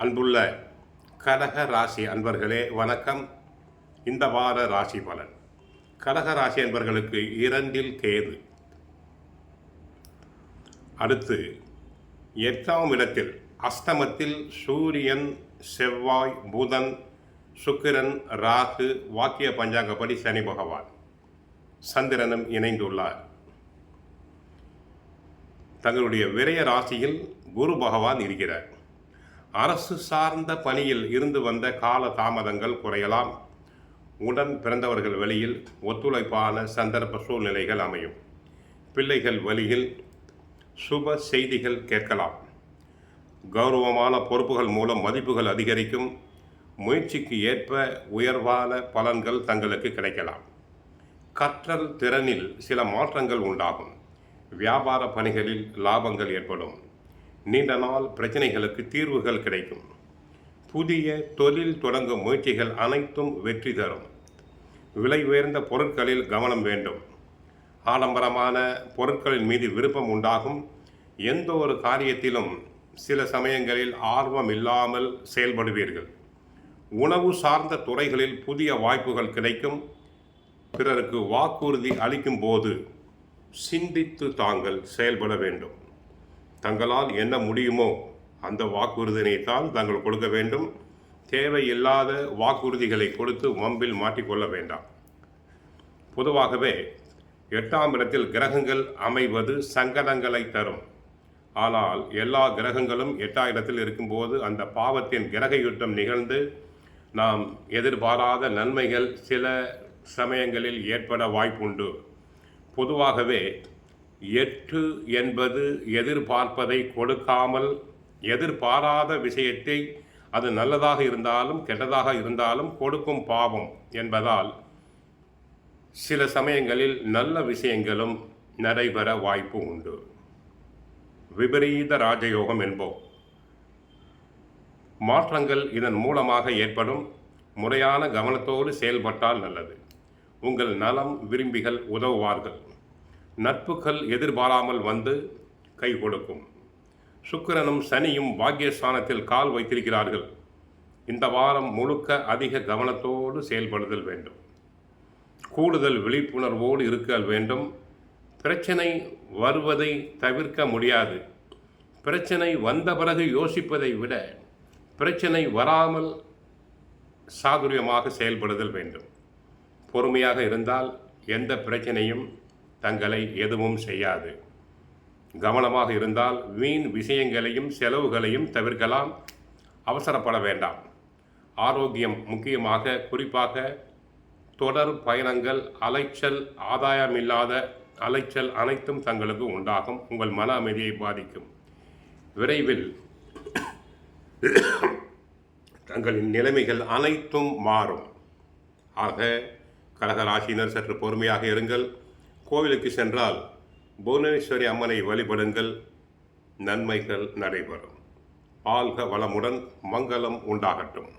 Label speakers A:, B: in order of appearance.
A: அன்புள்ள கடக ராசி அன்பர்களே வணக்கம். இந்த வார ராசி பலன். கடக ராசி அன்பர்களுக்கு 2 கேது, அடுத்து 8ஆம் இடத்தில் அஷ்டமத்தில் சூரியன், செவ்வாய், புதன், சுக்கிரன், ராகு, வாக்கிய பஞ்சாங்கப்படி சனி பகவான், சந்திரனும் இணைந்துள்ளார். தங்களுடைய விரய ராசியில் குரு பகவான் இருக்கிறார். அரசு சார்ந்த பணியில் இருந்து வந்த கால தாமதங்கள் குறையலாம். உடன் பிறந்தவர்கள் வழியில் ஒத்துழைப்பான சந்தர்ப்ப சூழ்நிலைகள் அமையும். பிள்ளைகள் வழியில் சுப செய்திகள் கேட்கலாம். கௌரவமான பொறுப்புகள் மூலம் மதிப்புகள் அதிகரிக்கும். முயற்சிக்கு ஏற்ப உயர்வான பலன்கள் தங்களுக்கு கிடைக்கலாம். கற்றல் திறனில் சில மாற்றங்கள் உண்டாகும். வியாபார பணிகளில் லாபங்கள் ஏற்படும். நீண்ட நாள் பிரச்சனைகளுக்கு தீர்வுகள் கிடைக்கும். புதிய தொழில் தொடங்கும் முயற்சிகள் அனைத்தும் வெற்றி தரும். விலை உயர்ந்த பொருட்களில் கவனம் வேண்டும். ஆடம்பரமான பொருட்களின் மீது விருப்பம் உண்டாகும். எந்த ஒரு காரியத்திலும் சில சமயங்களில் ஆர்வம் இல்லாமல் செயல்படுவீர்கள். உணவு சார்ந்த துறைகளில் புதிய வாய்ப்புகள் கிடைக்கும். பிறருக்கு வாக்குறுதி அளிக்கும் போது சிந்தித்து தாங்கள் செயல்பட வேண்டும். தங்களால் என்ன முடியுமோ அந்த வாக்குறுதியைத்தான் தாங்கள் கொடுக்க வேண்டும். தேவையில்லாத வாக்குறுதிகளை கொடுத்து வம்பில் மாட்டிக்கொள்ள வேண்டாம். பொதுவாகவே 8ஆம் இடத்தில் கிரகங்கள் அமைவது சங்கடங்களை தரும். ஆனால் எல்லா கிரகங்களும் 8ஆம் இடத்தில் இருக்கும்போது அந்த பாவத்தின் கிரக யுத்தம் நிகழ்ந்து நாம் எதிர்பாராத நன்மைகள் சில சமயங்களில் ஏற்பட வாய்ப்புண்டு. பொதுவாகவே 8 என்பது எதிர்பார்ப்பதை கொடுக்காமல், எதிர்பாராத விஷயத்தை அது நல்லதாக இருந்தாலும் கெட்டதாக இருந்தாலும் கொடுக்கும் பாவம் என்பதால் சில சமயங்களில் நல்ல விஷயங்களும் நடைபெற வாய்ப்பு உண்டு. விபரீத ராஜயோகம் என்போம். மாற்றங்கள் இதன் மூலமாக ஏற்படும். முறையான கவனத்தோடு செயல்பட்டால் நல்லது. உங்கள் நலம் விரும்பிகள் உதவுவார்கள். நட்புகள் எதிர்பாராமல் வந்து கை கொடுக்கும். சுக்கிரனும் சனியும் பாக்கியஸ்தானத்தில் கால் வைத்திருக்கிறார்கள். இந்த வாரம் முழுக்க அதிக கவனத்தோடு செயல்படுதல் வேண்டும். கூடுதல் விழிப்புணர்வோடு இருக்க வேண்டும். பிரச்சனை வருவதை தவிர்க்க முடியாது. பிரச்சனை வந்த பிறகு யோசிப்பதை விட பிரச்சனை வராமல் சாதுரியமாக செயல்படுதல் வேண்டும். பொறுமையாக இருந்தால் எந்த பிரச்சனையும் தங்களை எதுவும் செய்யாது. கவனமாக இருந்தால் வீண் விஷயங்களையும் செலவுகளையும் தவிர்க்கலாம். அவசரப்பட வேண்டாம். ஆரோக்கியம் முக்கியமாக, குறிப்பாக தொடர் பயணங்கள், அலைச்சல், ஆதாயமில்லாத அலைச்சல் அனைத்தும் தங்களுக்கு உண்டாகும். உங்கள் மன அமைதியை பாதிக்கும். விரைவில் தங்களின் நிலைமைகள் அனைத்தும் மாறும். ஆக கடகராசினர் சற்று பொறுமையாக இருங்கள். கோவிலுக்கு சென்றால் புவனேஸ்வரி அம்மனை வழிபடுங்கள். நன்மைகள் நடைபெறும். வாழ்க வளமுடன். மங்களம் உண்டாகட்டும்.